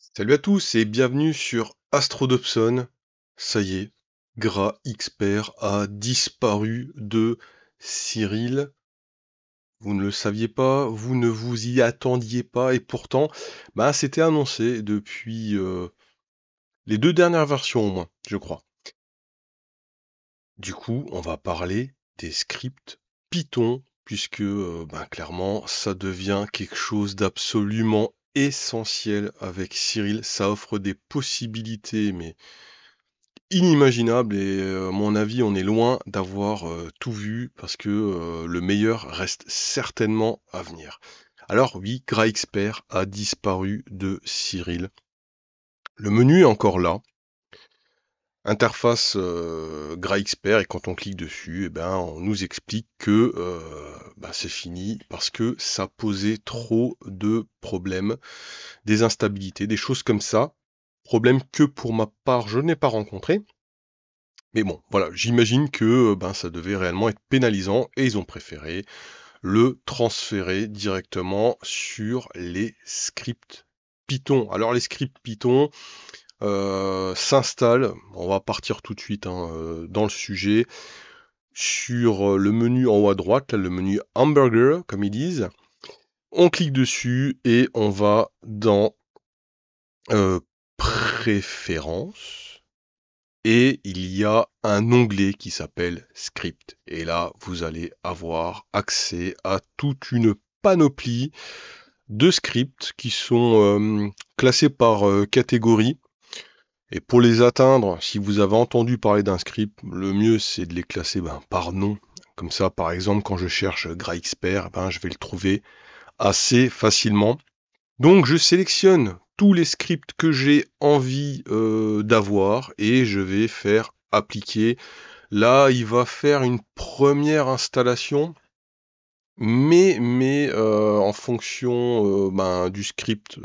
Salut à tous et bienvenue sur Astrodobson. Ça y est, Gras Expert a disparu de Cyril. Vous ne le saviez pas, vous ne vous y attendiez pas et pourtant, c'était annoncé depuis les deux dernières versions au moins, je crois. Du coup, on va parler des scripts Python puisque clairement, ça devient quelque chose d'absolument essentiel avec Cyril. Ça offre des possibilités, mais inimaginable et à mon avis, on est loin d'avoir tout vu parce que le meilleur reste certainement à venir. Alors oui, Gras Expert a disparu de Cyril. Le menu est encore là. Interface Gras Expert et quand on clique dessus, on nous explique que c'est fini parce que ça posait trop de problèmes, des instabilités, des choses comme ça. Problème que pour ma part je n'ai pas rencontré. Mais bon, voilà, j'imagine que ça devait réellement être pénalisant et ils ont préféré le transférer directement sur les scripts Python. Alors les scripts Python s'installent, on va partir tout de suite dans le sujet, sur le menu en haut à droite, là, le menu hamburger comme ils disent. On clique dessus et on va dans préférences. Et il y a un onglet qui s'appelle Script. Et là, vous allez avoir accès à toute une panoplie de scripts qui sont classés par catégorie. Et pour les atteindre, si vous avez entendu parler d'un script, le mieux c'est de les classer par nom. Comme ça, par exemple, quand je cherche Gras Expert, je vais le trouver assez facilement. Donc je sélectionne tous les scripts que j'ai envie d'avoir et je vais faire appliquer. Là, il va faire une première installation, mais en fonction du script,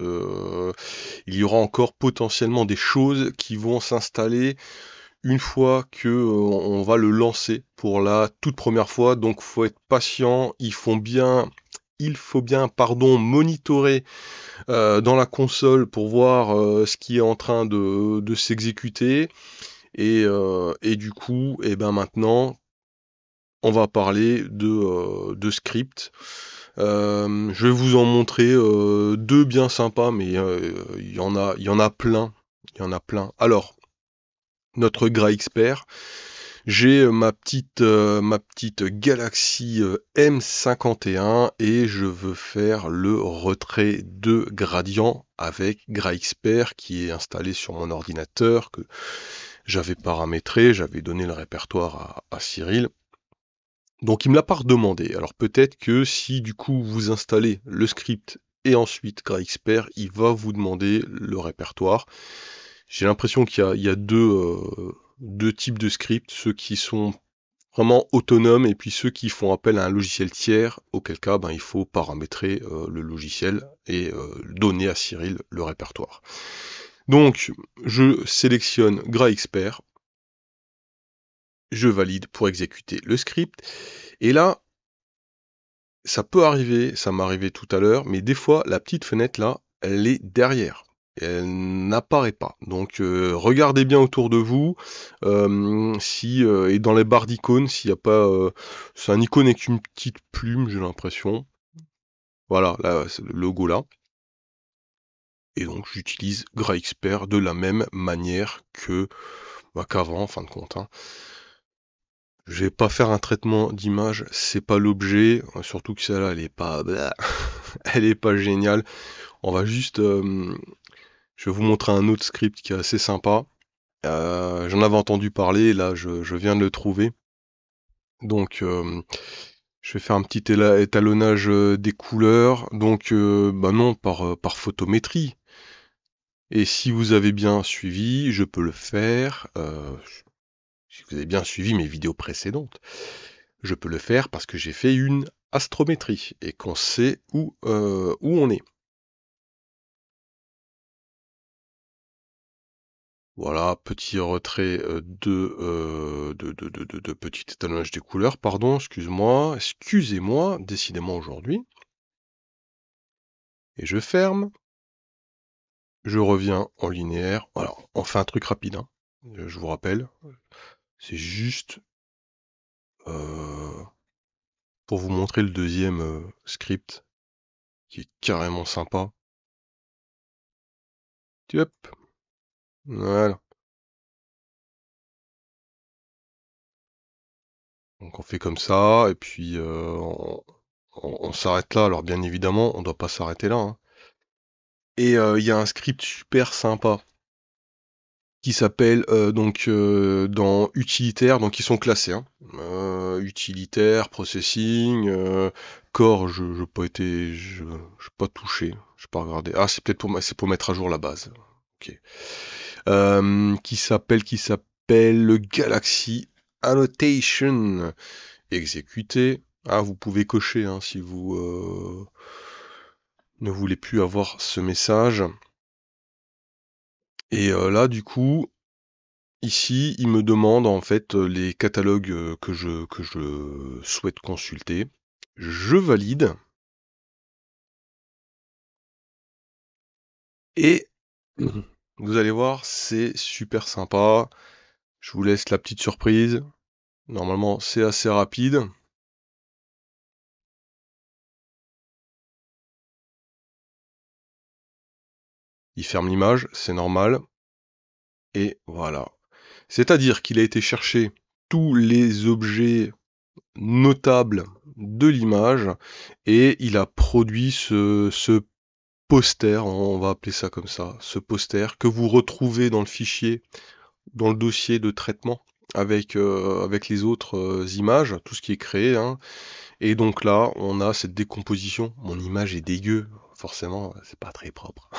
il y aura encore potentiellement des choses qui vont s'installer une fois que on va le lancer pour la toute première fois. Donc, faut être patient. Il faut bien, pardon, monitorer dans la console pour voir ce qui est en train de s'exécuter. Et du coup, maintenant, on va parler de script. Je vais vous en montrer deux bien sympas, mais il y en a plein. Il y en a plein. Alors, notre Gras Expert, j'ai ma petite Galaxy M51 et je veux faire le retrait de gradient avec Gras Expert qui est installé sur mon ordinateur que j'avais paramétré, j'avais donné le répertoire à Cyril. Donc il me l'a pas redemandé. Alors peut-être que si du coup vous installez le script et ensuite Gras Expert, il va vous demander le répertoire. J'ai l'impression il y a deux types de scripts, ceux qui sont vraiment autonomes et puis ceux qui font appel à un logiciel tiers, auquel cas il faut paramétrer le logiciel et donner à Cyril le répertoire. Donc je sélectionne Gras Expert, je valide pour exécuter le script et là ça peut arriver, ça m'est arrivé tout à l'heure, mais des fois, la petite fenêtre là, elle est derrière. Elle n'apparaît pas. Donc regardez bien autour de vous si et dans les barres d'icônes s'il n'y a pas c'est un icône avec une petite plume, j'ai l'impression. Voilà, là c'est le logo là. Et donc j'utilise Gras Expert de la même manière que qu'avant en fin de compte. Je vais pas faire un traitement d'image, c'est pas l'objet, surtout que celle-là elle est pas elle est pas géniale. On va juste je vais vous montrer un autre script qui est assez sympa. J'en avais entendu parler, là je viens de le trouver. Donc je vais faire un petit étalonnage des couleurs. Donc non, par photométrie. Et si vous avez bien suivi, je peux le faire. Si vous avez bien suivi mes vidéos précédentes, je peux le faire parce que j'ai fait une astrométrie et qu'on sait où on est. Voilà, petit retrait de petit étalonnage des couleurs, pardon, excusez-moi, décidément aujourd'hui. Et je ferme, je reviens en linéaire. Alors, on fait un truc rapide, hein. Je vous rappelle. C'est juste pour vous montrer le deuxième script qui est carrément sympa. Hop, voilà. Donc on fait comme ça, et puis on s'arrête là. Alors bien évidemment, on doit pas s'arrêter là, hein. Et il y a un script super sympa qui s'appelle dans utilitaire, donc ils sont classés, hein. Utilitaire, processing, core, je pas été, je pas touché, je pas regardé. Ah, c'est peut-être c'est pour mettre à jour la base. Ok. Qui s'appelle le Galaxy Annotation. Exécuter. Ah, vous pouvez cocher hein, si vous ne voulez plus avoir ce message. Et là, du coup, ici, il me demande en fait les catalogues que je souhaite consulter. Je valide. Et vous allez voir, c'est super sympa. Je vous laisse la petite surprise. Normalement, c'est assez rapide. Il ferme l'image, c'est normal. Et voilà. C'est-à-dire qu'il a été chercher tous les objets notables de l'image et il a produit ce poster, on va appeler ça comme ça, ce poster que vous retrouvez dans le fichier, dans le dossier de traitement avec les autres images, tout ce qui est créé, hein. Et donc là, on a cette décomposition. Mon image est dégueu, forcément, c'est pas très propre.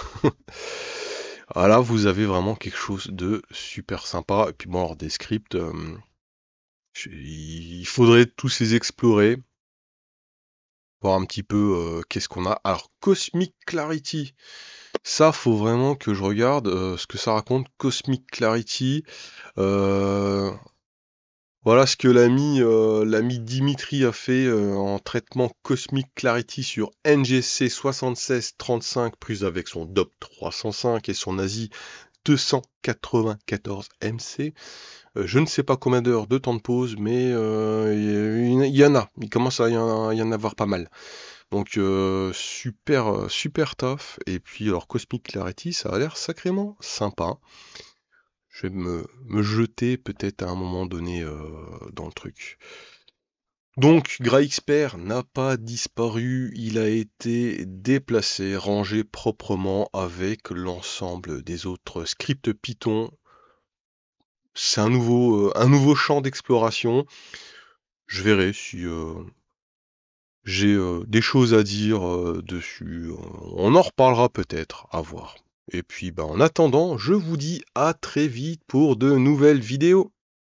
Voilà, vous avez vraiment quelque chose de super sympa. Et puis bon, alors des scripts, il faudrait tous les explorer, voir un petit peu qu'est-ce qu'on a. Alors, Cosmic Clarity, ça, faut vraiment que je regarde ce que ça raconte. Cosmic Clarity, euh, voilà ce que l'ami Dimitri a fait en traitement Cosmic Clarity sur NGC 7635, prise avec son DOP 305 et son ASI 294 MC. Je ne sais pas combien d'heures de temps de pause, mais il y en a. Il commence à y en avoir pas mal. Donc super super taf. Et puis alors Cosmic Clarity, ça a l'air sacrément sympa. Je vais me jeter peut-être à un moment donné dans le truc. Donc Gray Expert n'a pas disparu, il a été déplacé, rangé proprement avec l'ensemble des autres scripts Python. C'est un nouveau champ d'exploration. Je verrai si j'ai des choses à dire dessus. On en reparlera peut-être, à voir. Et puis, ben, en attendant, je vous dis à très vite pour de nouvelles vidéos.